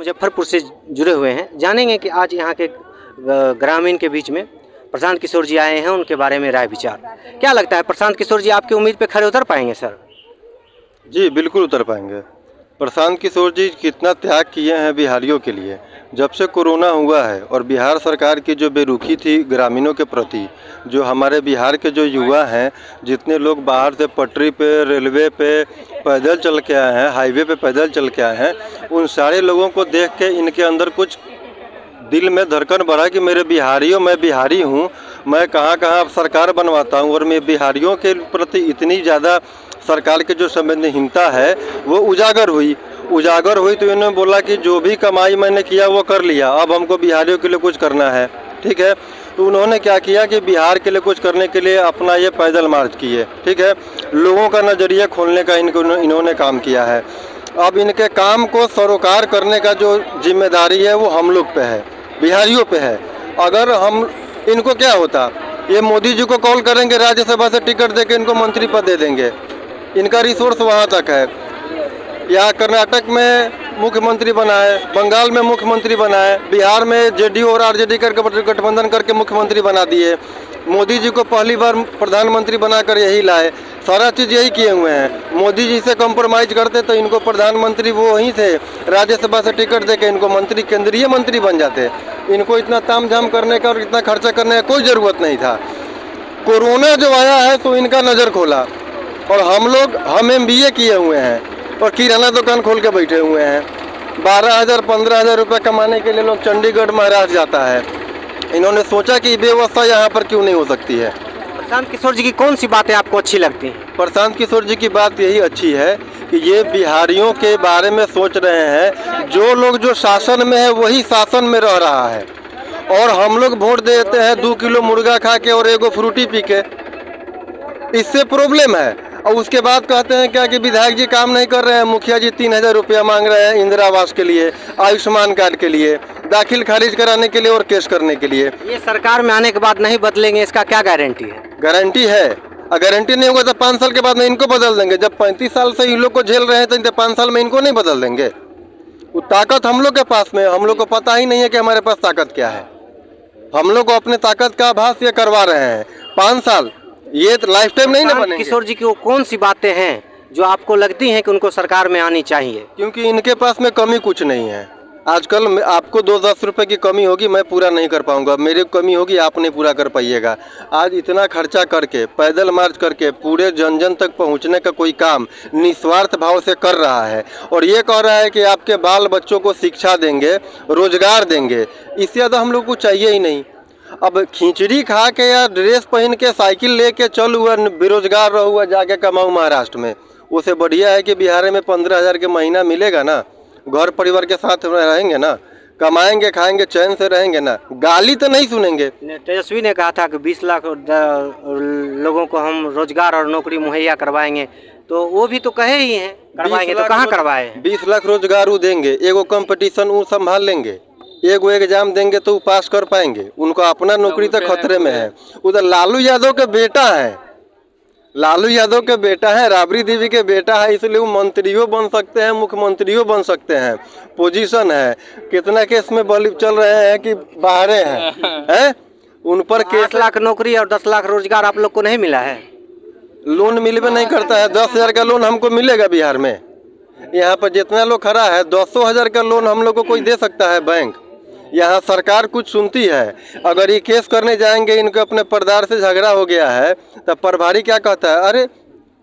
मुजफ्फरपुर से जुड़े हुए हैं, जानेंगे कि आज यहाँ के ग्रामीण के बीच में प्रशांत किशोर जी आए हैं, उनके बारे में राय विचार। क्या लगता है प्रशांत किशोर जी आपकी उम्मीद पे खरे उतर पाएंगे सर? जी बिल्कुल उतर पाएंगे। प्रशांत किशोर जी कितना त्याग किए हैं बिहारियों के लिए। जब से कोरोना हुआ है और बिहार सरकार की जो बेरुखी थी ग्रामीणों के प्रति, जो हमारे बिहार के जो युवा हैं, जितने लोग बाहर से पटरी पे, रेलवे पे पैदल चल के आए हैं, हाईवे पे पैदल चल के आए हैं, उन सारे लोगों को देख के इनके अंदर कुछ दिल में धड़कन बढ़ा कि मेरे बिहारियों, मैं बिहारी हूँ, मैं कहाँ कहाँ सरकार बनवाता हूँ। और मैं बिहारियों के प्रति इतनी ज़्यादा सरकार के जो संवेदनहीनता है वो उजागर हुई तो इन्होंने बोला कि जो भी कमाई मैंने किया वो कर लिया, अब हमको बिहारियों के लिए कुछ करना है। ठीक है, तो उन्होंने क्या किया कि बिहार के लिए कुछ करने के लिए अपना ये पैदल मार्च किए। ठीक है, लोगों का नज़रिया खोलने का इन्होंने काम किया है। अब इनके काम को सरोकार करने का जो जिम्मेदारी है वो हम लोग पे है, बिहारियों पे है। अगर हम इनको क्या होता, ये मोदी जी को कॉल करेंगे, राज्यसभा से टिकट देके इनको मंत्री पद दे देंगे, इनका रिसोर्स वहाँ तक है। यहाँ कर्नाटक में मुख्यमंत्री बनाए, बंगाल में मुख्यमंत्री बनाए, बिहार में जेडीयू और आरजेडी करके गठबंधन करके मुख्यमंत्री बना दिए। मोदी जी को पहली बार प्रधानमंत्री बनाकर यही लाए, सारा चीज़ यही किए हुए हैं। मोदी जी से कॉम्प्रोमाइज़ करते तो इनको प्रधानमंत्री वो वहीं थे, राज्यसभा से टिकट देके इनको मंत्री, केंद्रीय मंत्री बन जाते। इनको इतना तामझाम करने का और इतना खर्चा करने का कोई ज़रूरत नहीं था। कोरोना जो आया है तो इनका नज़र खोला, और हम MBA किए हुए हैं और किराना दुकान खोल के बैठे हुए हैं। 12,000 15,000 रुपये कमाने के लिए लोग चंडीगढ़ महाराष्ट्र जाता है। इन्होंने सोचा कि व्यवस्था यहाँ पर क्यों नहीं हो सकती है। प्रशांत किशोर जी की कौन सी बातें आपको अच्छी लगती हैं? प्रशांत किशोर जी की बात यही अच्छी है कि ये बिहारियों के बारे में सोच रहे हैं। जो लोग जो शासन में है वही शासन में रह रहा है, और हम लोग वोट देते हैं 2 किलो मुर्गा खा के और एगो फ्रूटी पी के। इससे प्रॉब्लम है। और उसके बाद कहते हैं क्या कि विधायक जी काम नहीं कर रहे हैं, मुखिया जी 3,000 रुपया मांग रहे हैं इंदिरा आवास के लिए, आयुष्मान कार्ड के लिए, दाखिल खारिज कराने के लिए और केस करने के लिए। ये सरकार में आने के बाद नहीं बदलेंगे, इसका क्या गारंटी है? गारंटी है, और गारंटी नहीं होगा तो 5 साल के बाद में इनको बदल देंगे। जब 35 साल से इन लोग को झेल रहे हैं तो 5 साल में इनको नहीं बदल देंगे। वो ताकत हम लोग के पास में, हम लोग को पता ही नहीं है कि हमारे पास ताकत क्या है। हम लोग को अपने ताकत का आभास ये करवा रहे हैं। 5 साल ये तो लाइफ टाइम नहीं ना बनेंगे। किशोर जी की वो कौन सी बातें हैं जो आपको लगती हैं कि उनको सरकार में आनी चाहिए? क्योंकि इनके पास में कमी कुछ नहीं है। आजकल आपको 2-10 रुपए की कमी होगी, मैं पूरा नहीं कर पाऊंगा, मेरी कमी होगी, आप नहीं पूरा कर पाइएगा। आज इतना खर्चा करके, पैदल मार्च करके पूरे जन जन तक पहुंचने का कोई काम निस्वार्थ भाव से कर रहा है, और ये कह रहा है कि आपके बाल बच्चों को शिक्षा देंगे, रोजगार देंगे। इससे ज़्यादा हम लोग को चाहिए ही नहीं। अब खिचड़ी खा के या ड्रेस पहन के साइकिल लेके चल हुआ बेरोजगार रह हुआ जाके कमाऊँ महाराष्ट्र में, उससे बढ़िया है कि बिहार में 15,000 के महीना मिलेगा ना, घर परिवार के साथ रहेंगे ना, कमाएंगे, खाएंगे, चैन से रहेंगे ना, गाली तो नहीं सुनेंगे। तेजस्वी ने कहा था कि 20 लाख लोगों को हम रोजगार और नौकरी मुहैया करवाएंगे, तो वो भी तो कहे ही हैं करवाएंगे, तो कहाँ करवाए? 20 लाख रोजगार वो देंगे, एगो कंपटीशन वो संभाल लेंगे, एगो एग्जाम देंगे तो वो पास कर पाएंगे। उनको अपना नौकरी तो खतरे में है। उधर लालू यादव के बेटा है, लालू यादव के बेटा है, राबड़ी देवी के बेटा है, इसलिए वो मंत्रियों बन सकते हैं, मुख्यमंत्रियों बन सकते हैं, पोजीशन है। कितना केस में बल चल रहे हैं कि बाहरे हैं उन पर केस। 8 लाख नौकरी और 10 लाख रोजगार आप लोग को नहीं मिला है? लोन मिलवे नहीं करता है। 10,000 का लोन हमको मिलेगा बिहार में? यहाँ पर जितना लोग खड़ा है 200,000 का लोन हम लोग को कोई दे सकता है बैंक? यहाँ सरकार कुछ सुनती है? अगर ये केस करने जाएंगे, इनको अपने परदार से झगड़ा हो गया है, तब प्रभारी क्या कहता है, अरे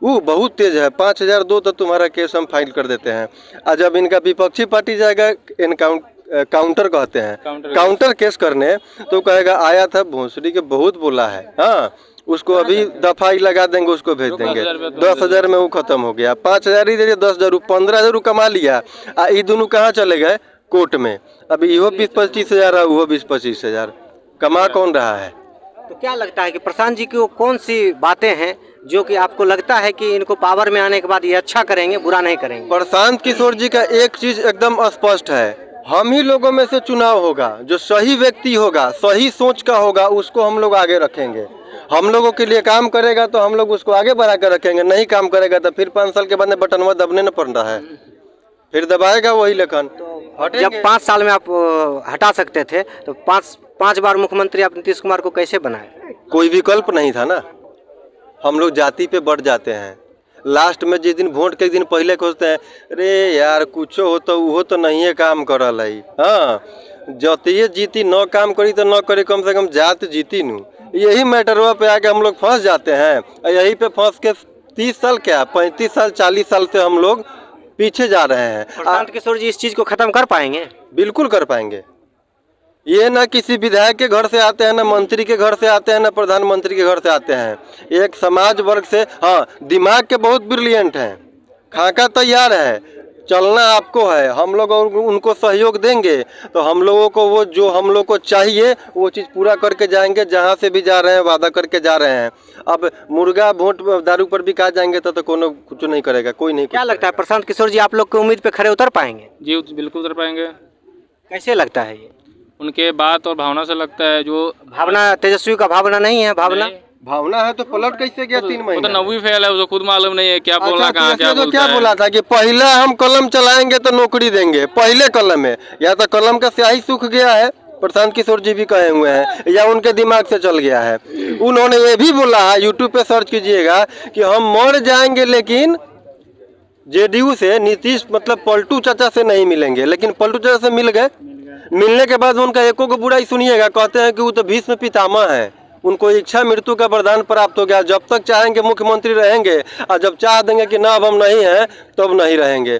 वो बहुत तेज है, 5,000 दो तो तुम्हारा केस हम फाइल कर देते हैं। और जब इनका विपक्षी पार्टी जाएगा, काउंटर कहते हैं, काउंटर केस करने, तो कहेगा आया था भोंसड़ी के बहुत बोला है, हाँ उसको अभी दफाई लगा देंगे, उसको भेज देंगे। 10,000 में वो खत्म हो गया। 5,000 ही दे दिया, 10,000, 15,000 कमा लिया। ये दोनों कहाँ चले गए? कोर्ट में। अभी इहो 20-25 हज़ार है, वो 20-25 हज़ार, कमा कौन रहा है? तो क्या लगता है कि प्रशांत जी की वो कौन सी बातें हैं जो कि आपको लगता है कि इनको पावर में आने के बाद ये अच्छा करेंगे, बुरा नहीं करेंगे? प्रशांत किशोर जी का एक चीज एकदम स्पष्ट है, हम ही लोगों में से चुनाव होगा, जो सही व्यक्ति होगा, सही सोच का होगा, उसको हम लोग आगे रखेंगे। हम लोगों के लिए काम करेगा तो हम लोग उसको आगे बढ़ा कर रखेंगे, नहीं काम करेगा तो फिर 5 साल के बाद बटनवा दबने न पड़ रहा है। फिर दबाएगा वही लखन। जब 5 साल में आप हटा सकते थे तो पाँच बार मुख्यमंत्री आप नीतीश कुमार को कैसे बनाए? कोई विकल्प नहीं था ना। हम लोग जाति पे बढ़ जाते हैं। लास्ट में जिस दिन वोट के दिन पहले खोजते हैं, अरे यार कुछ हो तो वो तो नहीं है काम करल है। हाँ, जतिये जीती न काम करी तो न करे, कम से कम जात जीती नू। यही मैटरवा पे आके हम लोग फंस जाते हैं। यही पे फंस के 30 साल क्या 35 साल 40 साल से हम लोग पीछे जा रहे हैं। प्रशांत किशोर जी इस चीज़ को ख़त्म कर पाएंगे? बिल्कुल कर पाएंगे। ये ना किसी विधायक के घर से आते हैं, ना मंत्री के घर से आते हैं, ना प्रधानमंत्री के घर से आते हैं। एक समाज वर्ग से, हाँ दिमाग के बहुत ब्रिलियंट हैं, खाका तैयार है, चलना आपको है। हम लोग और उनको सहयोग देंगे तो हम लोगों को वो जो हम लोग को चाहिए वो चीज़ पूरा करके जाएंगे। जहाँ से भी जा रहे हैं वादा करके जा रहे हैं। अब मुर्गा वोट दारू पर भी कहा जाएंगे तो कोनो कुछ नहीं करेगा, कोई नहीं। क्या लगता है प्रशांत किशोर जी आप लोग की उम्मीद पे खरे उतर पाएंगे? जी बिल्कुल उतर पाएंगे। कैसे लगता है ये? उनके बात और भावना से लगता है। जो भावना, तेजस्वी का भावना नहीं है? भावना है तो पलट कैसे गया 3 महीने? वो तो नवी फेल है, उसको खुद मालूम नहीं है क्या बोलना, कहाँ क्या तो बोलता क्या है। बोला था कि पहले हम कलम चलाएंगे तो नौकरी देंगे। पहले कलम में या तो कलम का स्याही सूख गया है, प्रशांत किशोर जी भी कहे हुए हैं, या उनके दिमाग से चल गया है। उन्होंने ये भी बोला है, यूट्यूब पे सर्च कीजिएगा, कि हम मर जाएंगे लेकिन जेडीयू से नीतीश मतलब पलटू चाचा से नहीं मिलेंगे। लेकिन पलटू चाचा से मिल गए। मिलने के बाद उनका एको को बुराई सुनिएगा, कहते हैं कि वो तो भीष्म पितामह है, उनको इच्छा मृत्यु का वरदान प्राप्त हो गया। जब तक चाहेंगे मुख्यमंत्री रहेंगे, और जब चाह देंगे कि ना अब हम नहीं हैं तब नहीं रहेंगे।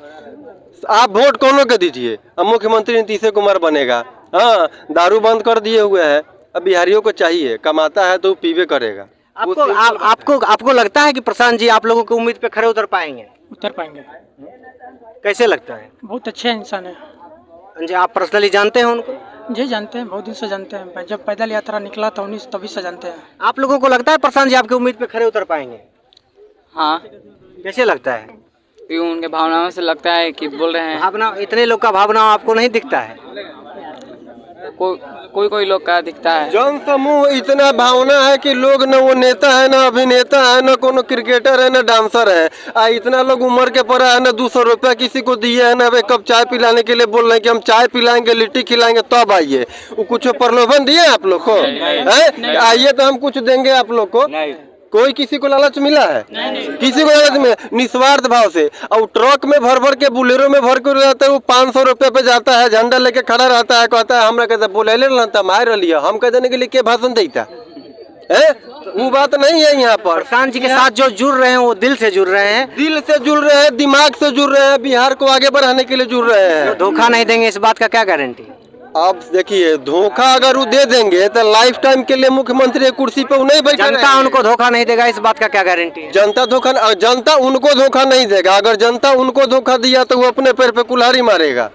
आप वोट कौनों के दीजिए, अब मुख्यमंत्री नीतीश कुमार बनेगा। हाँ, दारू बंद कर दिए हुए हैं। अब बिहारियों को चाहिए, कमाता है तो पीवे करेगा। आपको लगता है कि प्रशांत जी आप लोगों की उम्मीद पे खरे उतर पाएंगे? उतर पाएंगे। कैसे लगता है? बहुत अच्छे इंसान है जी। आप पर्सनली जानते हैं उनको? जी जानते हैं, बहुत दिन से जानते हैं। जब पैदल यात्रा निकला था 19 तभी से जानते हैं। आप लोगों को लगता है प्रशांत जी आपकी उम्मीद पे खरे उतर पाएंगे? हाँ, कैसे लगता है? उनके भावनाओं से लगता है कि बोल रहे हैं। भावना, इतने लोग का भावना आपको नहीं दिखता है? कोई लोग का दिखता है। जन समूह इतना भावना है कि लोग न वो नेता है, न अभिनेता है, न कोनो क्रिकेटर है, न डांसर है। इतना लोग उम्र के पड़ा है, न 200 रुपया किसी को दिए है, न कप चाय पिलाने के लिए बोल रहे हैं कि हम चाय पिलाएंगे, लिट्टी खिलाएंगे तब आइए। वो कुछ प्रलोभन दिए आप लोग को? आइए तो हम कुछ देंगे आप लोग को। कोई किसी को लालच मिला है? किसी को लालच मिला? निस्वार्थ भाव से। और ट्रक में भर भर के, बुलेरो में भर कर रहता है, वो 500 रुपये पे जाता है, झंडा लेके खड़ा रहता है, कहता है हमरा कहता बोले रहता मार रही हम कह देने के लिए के भाषण देता है। वो बात नहीं है यहाँ पर। प्रशांत जी के साथ जो जुड़ रहे हैं वो दिल से जुड़ रहे हैं, दिल से जुड़ रहे हैं, दिमाग से जुड़ रहे हैं, बिहार को आगे बढ़ाने के लिए जुड़ रहे हैं। धोखा नहीं देंगे इस बात का क्या गारंटी? आप देखिए, धोखा अगर वो दे देंगे तो लाइफ टाइम के लिए मुख्यमंत्री की कुर्सी पे वो नहीं बैठे। जनता उनको धोखा नहीं देगा, इस बात का क्या गारंटी है? जनता उनको धोखा नहीं देगा। अगर जनता उनको धोखा दिया तो वो अपने पैर पे कुल्हाड़ी मारेगा।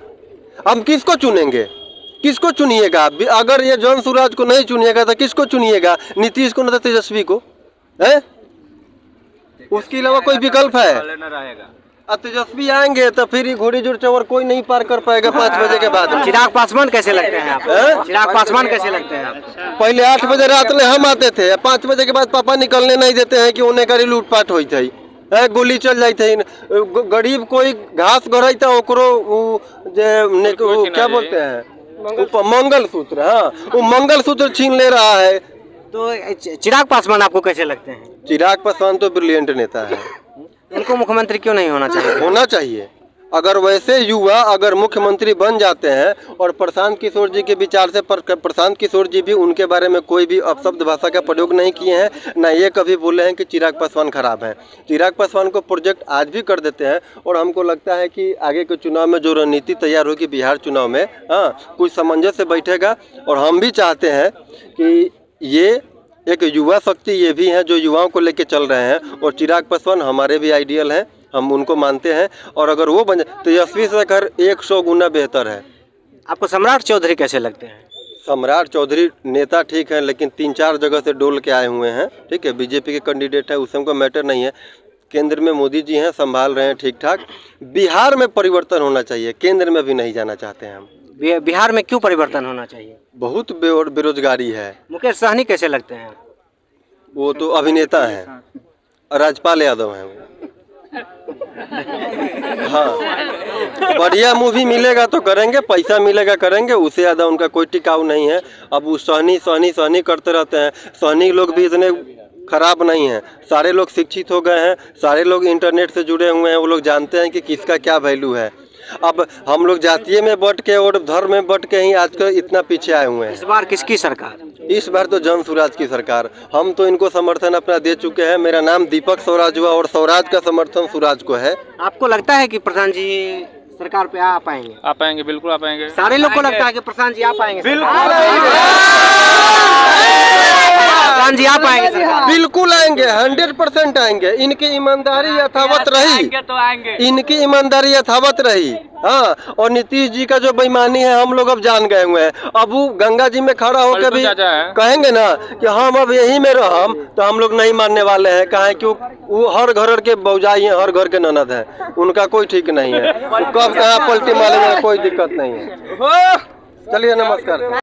हम किसको चुनेंगे? किसको चुनिएगा? अगर ये जन सूरज को नहीं चुनिएगा तो किसको चुनिएगा? नीतीश को, न तो तेजस्वी को है? उसके अलावा कोई विकल्प है? तेजस्वी आएंगे तो फिर घोड़ी जोड़ चौर कोई नहीं पार कर पाएगा 5 बजे के बाद। चिराग पासवान कैसे लगते हैं आपको? चिराग पासवान कैसे लगते हैं आपको? पहले 8 बजे रात में हम आते थे, 5 बजे के बाद पापा निकलने नहीं देते हैं कि उन्हें करी लूटपाट हुई थी, गोली चल जाती थी। गरीब कोई घास गड़ता ओकरो क्या बोलते हैं मंगलसूत्र, हाँ वो मंगलसूत्र छीन ले रहा है। तो चिराग पासवान आपको कैसे लगते हैं? चिराग पासवान तो ब्रिलियंट नेता है। उनको मुख्यमंत्री क्यों नहीं होना चाहिए? होना चाहिए। अगर वैसे युवा अगर मुख्यमंत्री बन जाते हैं और प्रशांत किशोर जी के विचार से प्रशांत किशोर जी भी उनके बारे में कोई भी अपशब्द भाषा का प्रयोग नहीं किए हैं, ना ये कभी बोले हैं कि चिराग पासवान खराब हैं। चिराग पासवान को प्रोजेक्ट आज भी कर देते हैं। और हमको लगता है कि आगे के चुनाव में जो रणनीति तैयार होगी बिहार चुनाव में, हाँ कुछ सामंजस्य बैठेगा। और हम भी चाहते हैं कि ये एक युवा शक्ति ये भी हैं जो युवाओं को लेके चल रहे हैं। और चिराग पासवान हमारे भी आइडियल हैं, हम उनको मानते हैं। और अगर वो बन जाए तो तेजस्वी से कर 100 गुना बेहतर है। आपको सम्राट चौधरी कैसे लगते हैं? सम्राट चौधरी नेता ठीक है, लेकिन 3-4 जगह से डोल के आए हुए हैं। ठीक है, बीजेपी के कैंडिडेट है, उससे हमको मैटर नहीं है। केंद्र में मोदी जी हैं, संभाल रहे हैं ठीक ठाक। बिहार में परिवर्तन होना चाहिए, केंद्र में भी नहीं जाना चाहते हैं हम। बिहार में क्यों परिवर्तन होना चाहिए? बहुत बेरोजगारी है। मुकेश सहनी कैसे लगते हैं? वो तो अभिनेता हैं, राजपाल यादव हैं वो। हाँ, बढ़िया मूवी मिलेगा तो करेंगे, पैसा मिलेगा करेंगे, उससे ज़्यादा उनका कोई टिकाऊ नहीं है। अब वो सहनी करते रहते हैं। सहनी लोग भी इतने खराब नहीं हैं, सारे लोग शिक्षित हो गए हैं, सारे लोग इंटरनेट से जुड़े हुए हैं, वो लोग जानते हैं कि किसका क्या वैल्यू है। अब हम लोग जातीय में बट के और धर्म में बट के ही आजकल इतना पीछे आए हुए हैं। इस बार किसकी सरकार? इस बार तो जन स्वराज की सरकार, हम तो इनको समर्थन अपना दे चुके हैं। मेरा नाम दीपक स्वराज हुआ और स्वराज का समर्थन स्वराज को है। आपको लगता है कि प्रधान जी सरकार पे आ पाएंगे? आ पाएंगे, बिल्कुल आ पाएंगे। सारे लोग को लगता है कि प्रधान जी आ पाएंगे? प्रधान जी आ पाएंगे सरकार? बिल्कुल आएंगे, 100% आएंगे। इनकी ईमानदारी यथावत रही, तो आएंगे। इनकी ईमानदारी यथावत रही। हाँ, और नीतीश जी का जो बेईमानी है हम लोग अब जान गए हुए हैं। अब वो गंगा जी में खड़ा होकर भी चाचा है। कहेंगे ना कि हम अब यही में रहम, तो हम लोग नहीं मानने वाले हैं। कहें कि वो हर घर के बौजाई हैं, हर घर के ननद हैं, उनका कोई ठीक नहीं है। कब कहाँ पलटी मारेंगे कोई दिक्कत नहीं है। चलिए, नमस्कार।